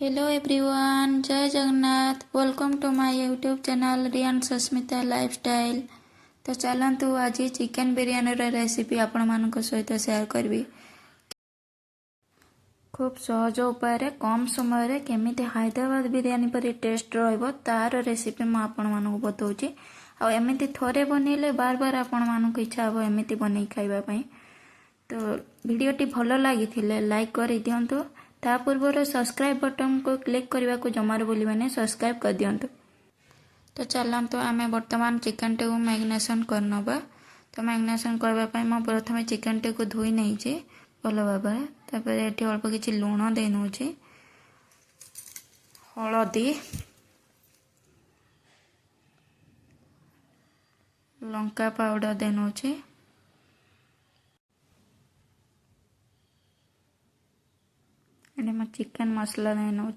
Hello everyone, जय Jagannath. Welcome to my YouTube channel Riyan Sasmita lifestyle. तो चलतु आज चिकेन बिरयानी रेसिपी आपण मान सहित शेयर करी। खूब सहज उपाय कम समय केमी हैदराबाद बिरयानी पर टेस्ट तार रेसिपी मुझे बताऊँगी। आमती थोड़े बनइले बार बार आपण मानक इच्छा हे एमती बन खावाई। तो वीडियोटी भल लगी लाइक कर दिंतु। ता पूर्व सब्सक्राइब बटन को क्लिक करने को जमार बोलने सब्सक्राइब कर दिंतु। तो चलतु आम बर्तमान चिकेन टे मैरिनेशन करनबा। तो मैरिनेशन करने मैं प्रथम चिकेन टे को धोई नहीं भल भाव। ये अल्प किसी लुण दे नौ, हलदी, लंका पाउडर दे नौ, मैं चिकेन मसला दे नौ।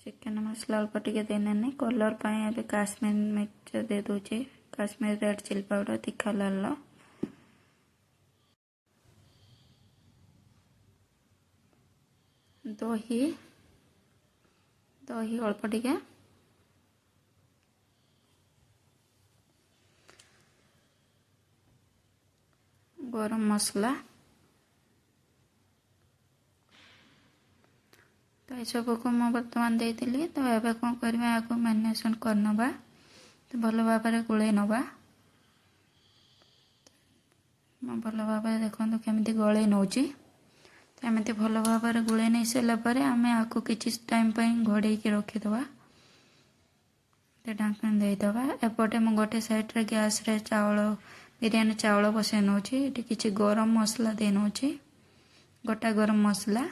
चिकेन मसला अल्प टे देने कलर पाए काश्मीर मिर्च दे दूचे, काश्मीर रेड चिली पाउडर तीखा लाल, दही दही अल्प टे, गरम मसला। तो ये सब को मैं बर्तमान देती। तो ये कौन करवा आपको मैरिनेशन करनबा। तो भल भाव गोले नवा। मैं भल भाव देखो केमी गले नौची। तो एमती भल भाव गोले नहीं सारापर आम आपको किसी टाइम घोड़े रखीदे। ढाकन देदबा। एपटे मुझे गोटे साइड रे गैस रे चावल बिरयानी चावल बसई नौ। ये किसी गरम मसला दे नौ, गोटा गरम मसला,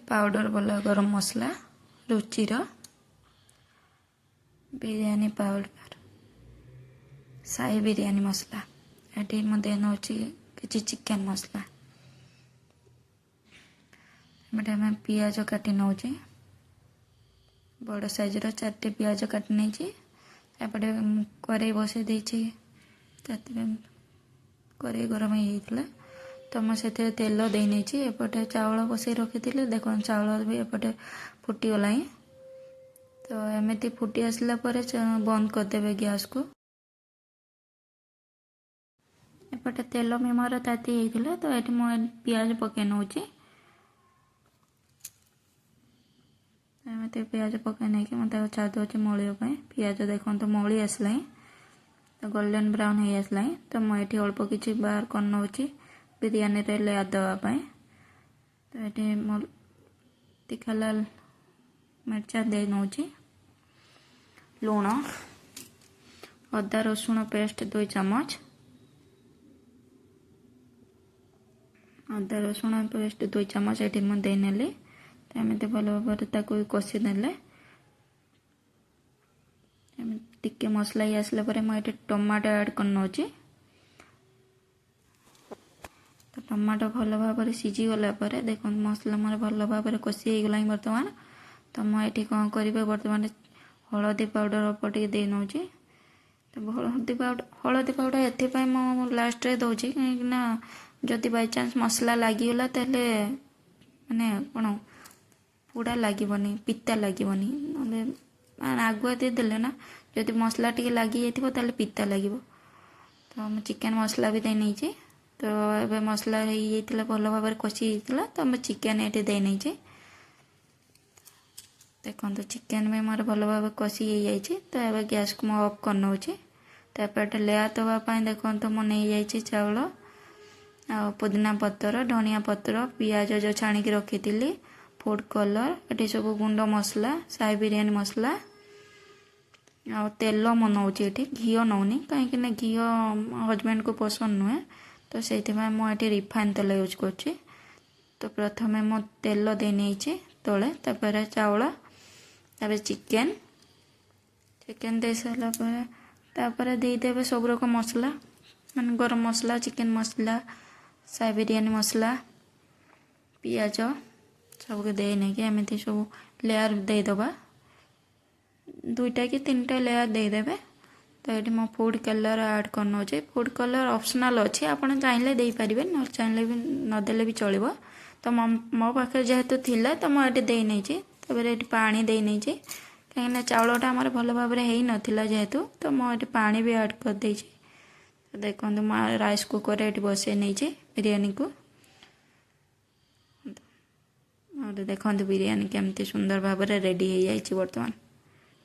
पाउडर वाला गरम मसला, रुचिर बिरयानी पाउडर, साई बिरयानी मसला। ये मुझे नौ किसी चिकेन मसला। मैं पियाज काटी नौ, बड़ साइज रो 4टे पियाज काटी नहीं। एपटे कड़े बसई देती। कड़े गरम होता तो मुझे तेल दे नहीं। एपटे चावल बसई रखी थी। देख चावल भी एपटे फुटीगला। तो एमती फुटी आसला बंद करदे गैस को। एपटे तेल भी मोर ताती होता। तो ये मुझे पियाज पकई नौ। एमती पियाज पकई नहीं मैं छाड़ी मलिया। पियाज देखो तो मली आसला। तो गोल्डन ब्राउन हो आसला। तो मुझे अल्प किसी बाहर कर नौ बिरयानी रे लेयर देवाई। तो ये तीखा लाल मिर्चा दे नौ, लुण, अदा रसुण पेस्ट 2 चम्मच, अदा रसुण पेस्ट 2 चम्मच ये मुझे देनेली। तो एमती भल भाव कषिदे। टिके मसला ही आसला मुझे टमाटो ऐड कर नौ। तो टमाटो भल भाव सीझी गला देखो मसला मोर भल भाव कषि गला बर्तमान। तो मुझे कौन करें बर्तमान हलदी पाउडर अपटे दे नौ। तो हलदी पाउडर ये मुझे लास्ट रे दूसरी कहीं जदि बाय चांस मसला लगिगला तेले माने कौन पूरा लगनी पिता लगनी ना आगुआ देदेले ना जदि मसला टी लगी जाए पिता लगे। तो मैं चिकेन मसला भी दे नहीं। तो ये मसला हो भल भाव कषि होता। तो मैं चिकेन ये दे नहीं। देखो तो चिकेन भी मोर भल भाव कषि हो जाए। तो ये गैस को मुझे ऑफ कर नौ। तो एपटे लेयर देवाई देखो तो मुझे नहीं जाइए चावल आ पुदीना पतर, धनिया पतर, पियाज जो छाणिक रखी थी, फूड कलर, ये सब गुंड मसला, साई बिरयानी मसला, आ तेल मनाऊँगी। ये घी नौनी कहीं घी हजबैंड को पसंद नुहे। तो से मुझे रिफाइन तेल यूज कर। तो प्रथम मो तेल दे नहीं तले तापर चावल तापर चिकेन चिकेन दे सारापर देदेवे सब रक मसला मान गरम मसला, चिकेन मसला, साई बिरयानी मसला, पियाज सबको दे नहीं एमती सब लेयर देदबा। 2टा कि 3टा लेयर देदेवे। तो ये मो फूड कलर ऐड करनौचे फूड कलर ऑप्शनल अच्छे आपड़ चाहिए देपारे न चाहिए भी नदेले भी चलो तो मो पाखे जेहेतु थिला तो मुझे दे नहीं पानी दे नहीं कहीं चाउलटा आमर भल भाव में हो नाला जेहेतु तो मुझे पानी भी ऐड कर दे देखो राइस कुकर ये बसई नहीं बिरयानी को देखो बिरयानी केमती सुंदर भाव में रेडी हो जाए बर्तमान।